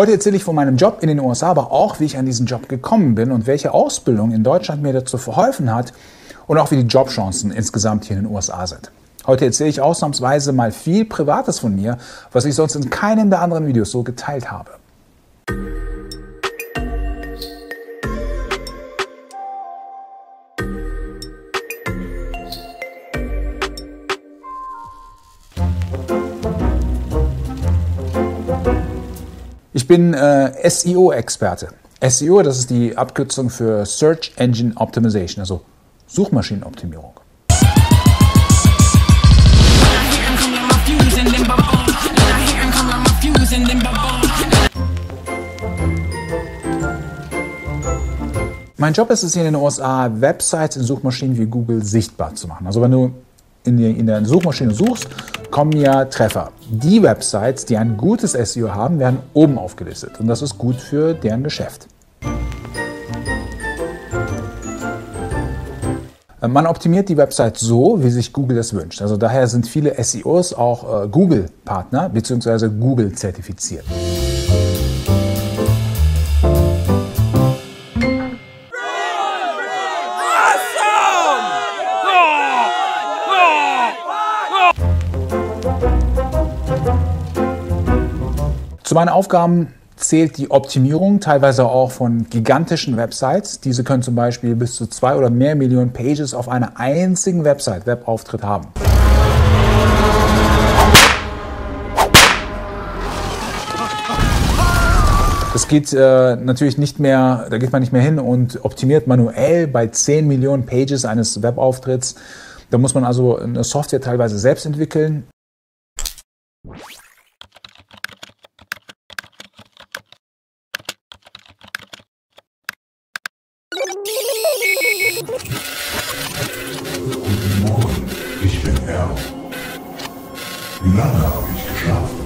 Heute erzähle ich von meinem Job in den USA, aber auch, wie ich an diesen Job gekommen bin und welche Ausbildung in Deutschland mir dazu verholfen hat und auch wie die Jobchancen insgesamt hier in den USA sind. Heute erzähle ich ausnahmsweise mal viel Privates von mir, was ich sonst in keinem der anderen Videos so geteilt habe. Ich bin SEO-Experte. SEO, das ist die Abkürzung für Search Engine Optimization, also Suchmaschinenoptimierung. Mein Job ist es hier in den USA, Websites in Suchmaschinen wie Google sichtbar zu machen. Also wenn du in der Suchmaschine suchst, kommen ja Treffer. Die Websites, die ein gutes SEO haben, werden oben aufgelistet. Und das ist gut für deren Geschäft. Man optimiert die Website so, wie sich Google es wünscht. Also daher sind viele SEOs auch Google-Partner bzw. Google-zertifiziert. Zu meinen Aufgaben zählt die Optimierung teilweise auch von gigantischen Websites. Diese können zum Beispiel bis zu 2 oder mehr Millionen Pages auf einer einzigen Website-Webauftritt haben. Das geht natürlich nicht mehr, da geht man nicht mehr hin und optimiert manuell bei 10 Millionen Pages eines Webauftritts. Da muss man also eine Software teilweise selbst entwickeln. Guten Morgen, ich bin Al. Wie lange habe ich geschlafen?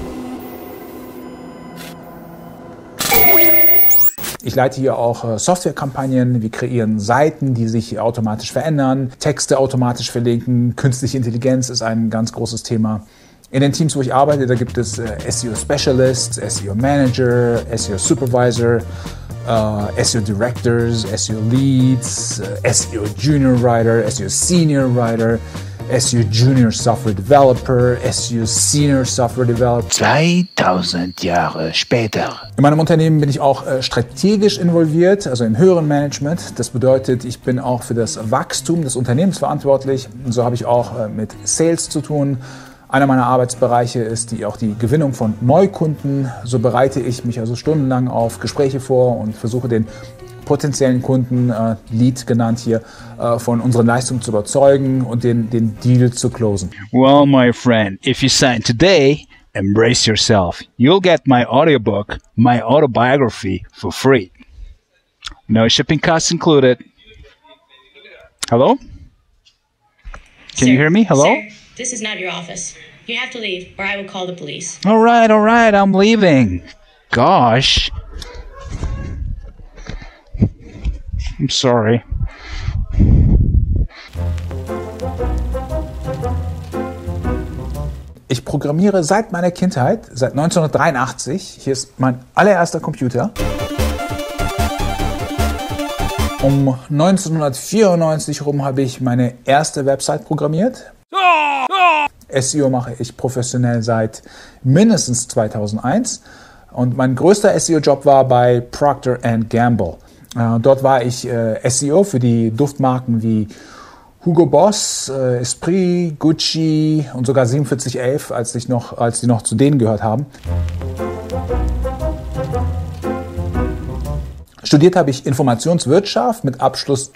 Ich leite hier auch Softwarekampagnen. Wir kreieren Seiten, die sich automatisch verändern, Texte automatisch verlinken. Künstliche Intelligenz ist ein ganz großes Thema. In den Teams, wo ich arbeite, da gibt es SEO Specialists, SEO Manager, SEO Supervisor, SEO Directors, SEO Leads, SEO Junior Writer, SEO Senior Writer, SEO Junior Software Developer, SEO Senior Software Developer. 2000 Jahre später. In meinem Unternehmen bin ich auch strategisch involviert, also im höheren Management. Das bedeutet, ich bin auch für das Wachstum des Unternehmens verantwortlich. Und so habe ich auch mit Sales zu tun. Einer meiner Arbeitsbereiche ist auch die Gewinnung von Neukunden. So bereite ich mich also stundenlang auf Gespräche vor und versuche den potenziellen Kunden, Lead genannt hier, von unseren Leistungen zu überzeugen und den Deal zu closen. Well, my friend, if you sign today, embrace yourself. You'll get my audiobook, my autobiography, for free. No shipping costs included. Hello? Can you hear me? Hello? Sir, this is not your office. You have to leave, or I will call the police. All right, I'm leaving. Gosh. I'm sorry. Ich programmiere seit meiner Kindheit, seit 1983. Hier ist mein allererster Computer. Um 1994 herum habe ich meine erste Website programmiert. SEO mache ich professionell seit mindestens 2001. Und mein größter SEO-Job war bei Procter & Gamble. Dort war ich SEO für die Duftmarken wie Hugo Boss, Esprit, Gucci und sogar 4711, als die noch zu denen gehört haben. Studiert habe ich Informationswirtschaft mit Abschluss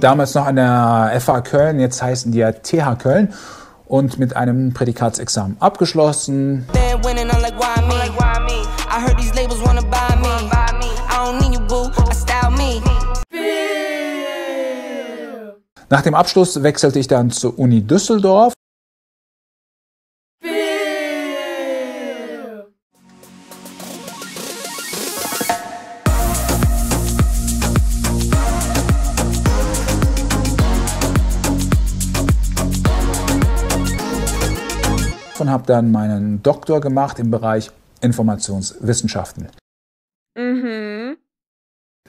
damals noch an der FH Köln, jetzt heißen die ja TH Köln, und mit einem Prädikatsexamen abgeschlossen. Nach dem Abschluss wechselte ich dann zur Uni Düsseldorf. Von Deutschland, habe dann meinen Doktor gemacht im Bereich Informationswissenschaften.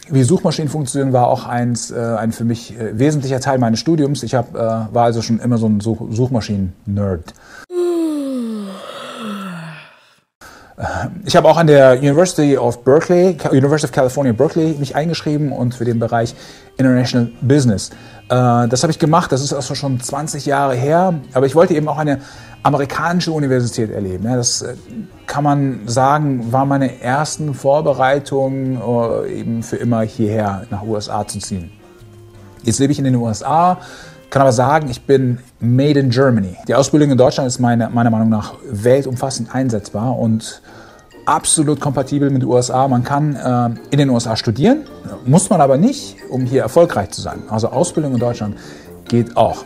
Wie Suchmaschinen funktionieren, war auch ein für mich wesentlicher Teil meines Studiums. Ich war also schon immer so ein Suchmaschinen-Nerd. Ich habe auch an der University of California, Berkeley mich eingeschrieben und für den Bereich International Business. Das habe ich gemacht, das ist also schon 20 Jahre her, aber ich wollte eben auch eine amerikanische Universität erleben. Ja, das kann man sagen, war meine ersten Vorbereitungen, eben für immer hierher nach USA zu ziehen. Jetzt lebe ich in den USA, kann aber sagen, ich bin made in Germany. Die Ausbildung in Deutschland ist meiner Meinung nach weltumfassend einsetzbar und absolut kompatibel mit den USA. Man kann in den USA studieren, muss man aber nicht, um hier erfolgreich zu sein. Also Ausbildung in Deutschland geht auch.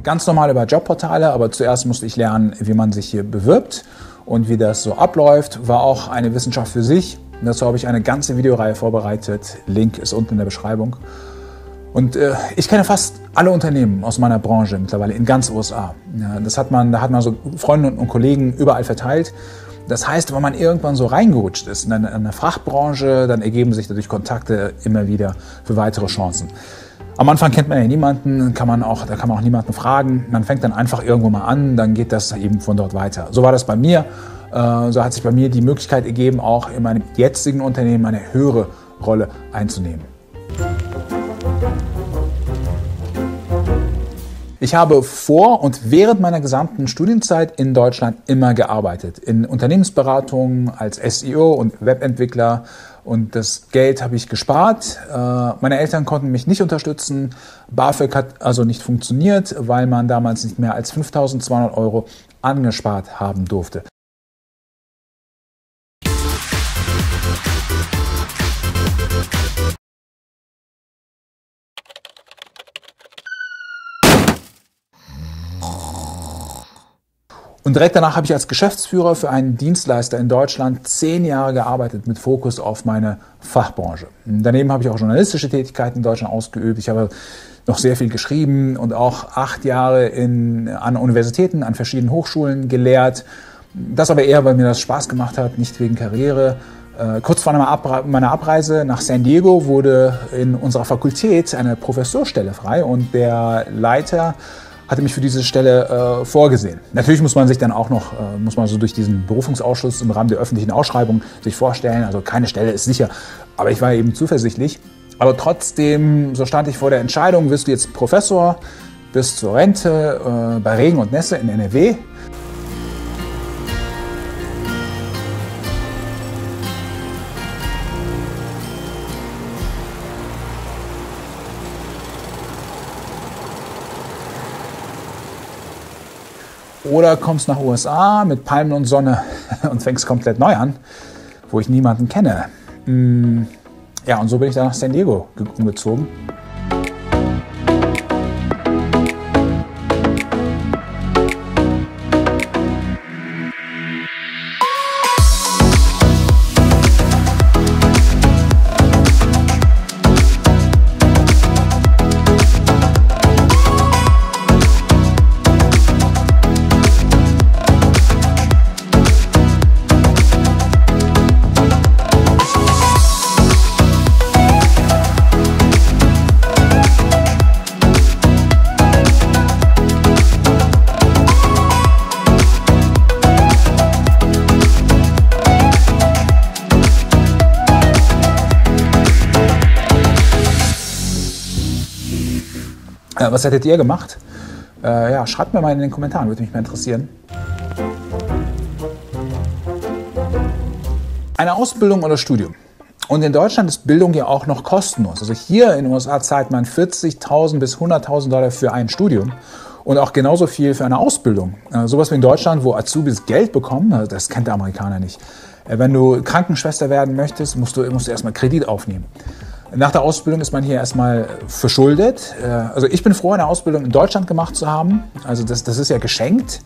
Ganz normal über Jobportale, aber zuerst musste ich lernen, wie man sich hier bewirbt und wie das so abläuft. War auch eine Wissenschaft für sich. Dazu habe ich eine ganze Videoreihe vorbereitet. Link ist unten in der Beschreibung. Und ich kenne fast alle Unternehmen aus meiner Branche mittlerweile in ganz USA. Ja, da hat man so Freunde und Kollegen überall verteilt. Das heißt, wenn man irgendwann so reingerutscht ist in eine Fachbranche, dann ergeben sich dadurch Kontakte immer wieder für weitere Chancen. Am Anfang kennt man ja niemanden, da kann man auch niemanden fragen. Man fängt dann einfach irgendwo mal an, dann geht das eben von dort weiter. So war das bei mir. So hat sich bei mir die Möglichkeit ergeben, auch in meinem jetzigen Unternehmen eine höhere Rolle einzunehmen. Ich habe vor und während meiner gesamten Studienzeit in Deutschland immer gearbeitet. In Unternehmensberatungen, als SEO und Webentwickler. Und das Geld habe ich gespart. Meine Eltern konnten mich nicht unterstützen. BAföG hat also nicht funktioniert, weil man damals nicht mehr als 5.200 € angespart haben durfte. Und direkt danach habe ich als Geschäftsführer für einen Dienstleister in Deutschland 10 Jahre gearbeitet mit Fokus auf meine Fachbranche. Daneben habe ich auch journalistische Tätigkeiten in Deutschland ausgeübt. Ich habe noch sehr viel geschrieben und auch 8 Jahre an Universitäten, an verschiedenen Hochschulen gelehrt. Das aber eher, weil mir das Spaß gemacht hat, nicht wegen Karriere. Kurz vor meiner Abreise nach San Diego wurde in unserer Fakultät eine Professorstelle frei und der Leiter hatte mich für diese Stelle vorgesehen. Natürlich muss man sich dann auch noch, so durch diesen Berufungsausschuss im Rahmen der öffentlichen Ausschreibung sich vorstellen. Also keine Stelle ist sicher, aber ich war eben zuversichtlich. Aber trotzdem, so stand ich vor der Entscheidung, wirst du jetzt Professor bis zur Rente bei Regen und Nässe in NRW. Oder kommst nach USA mit Palmen und Sonne und fängst komplett neu an, wo ich niemanden kenne. Ja, und so bin ich dann nach San Diego umgezogen. Was hättet ihr gemacht? Ja, schreibt mir mal in den Kommentaren, würde mich mal interessieren. Eine Ausbildung oder Studium. Und in Deutschland ist Bildung ja auch noch kostenlos. Also hier in den USA zahlt man 40.000 bis 100.000 $ für ein Studium und auch genauso viel für eine Ausbildung. Sowas wie in Deutschland, wo Azubis Geld bekommen, das kennt der Amerikaner nicht. Wenn du Krankenschwester werden möchtest, musst du erstmal Kredit aufnehmen. Nach der Ausbildung ist man hier erstmal verschuldet. Also ich bin froh, eine Ausbildung in Deutschland gemacht zu haben. Also das ist ja geschenkt.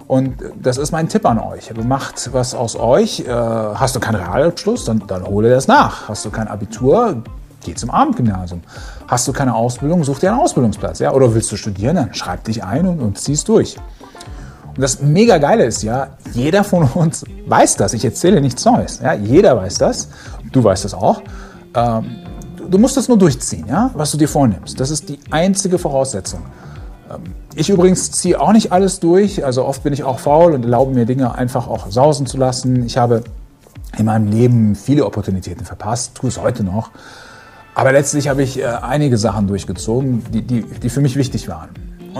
Und das ist mein Tipp an euch. Macht was aus euch. Hast du keinen Realabschluss, dann hole das nach. Hast du kein Abitur, Geh zum Abendgymnasium. Hast du keine Ausbildung, such dir einen Ausbildungsplatz. Ja? Oder willst du studieren, dann schreib dich ein und zieh's durch. Und das mega Geile ist ja, jeder von uns weiß das. Ich erzähle nichts Neues. Ja? Jeder weiß das. Du weißt das auch. Du musst das nur durchziehen, ja? Was du dir vornimmst. Das ist die einzige Voraussetzung. Ich übrigens ziehe auch nicht alles durch. Also oft bin ich auch faul und erlaube mir Dinge einfach auch sausen zu lassen. Ich habe in meinem Leben viele Opportunitäten verpasst, tue es heute noch. Aber letztlich habe ich einige Sachen durchgezogen, die für mich wichtig waren.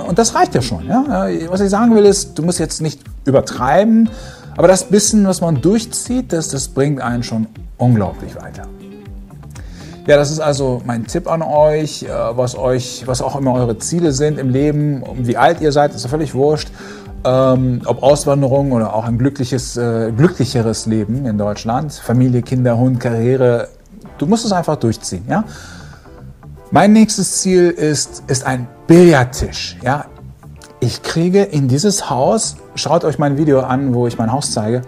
Und das reicht ja schon. Ja? Was ich sagen will ist, du musst jetzt nicht übertreiben, aber das bisschen, was man durchzieht, das bringt einen schon unglaublich weiter. Ja, das ist also mein Tipp an euch, was auch immer eure Ziele sind im Leben, wie alt ihr seid, ist ja völlig wurscht. Ob Auswanderung oder auch ein glücklicheres Leben in Deutschland, Familie, Kinder, Hund, Karriere, du musst es einfach durchziehen. Ja? Mein nächstes Ziel ist ein Billardtisch. Ja? Ich kriege in dieses Haus, schaut euch mein Video an, wo ich mein Haus zeige,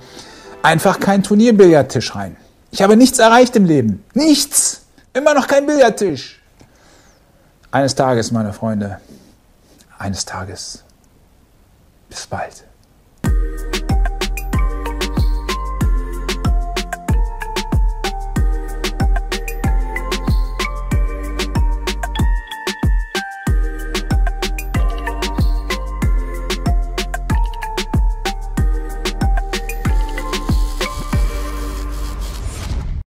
einfach keinen Turnierbillardtisch rein. Ich habe nichts erreicht im Leben. Nichts! Immer noch kein Billardtisch. Eines Tages, meine Freunde, eines Tages. Bis bald.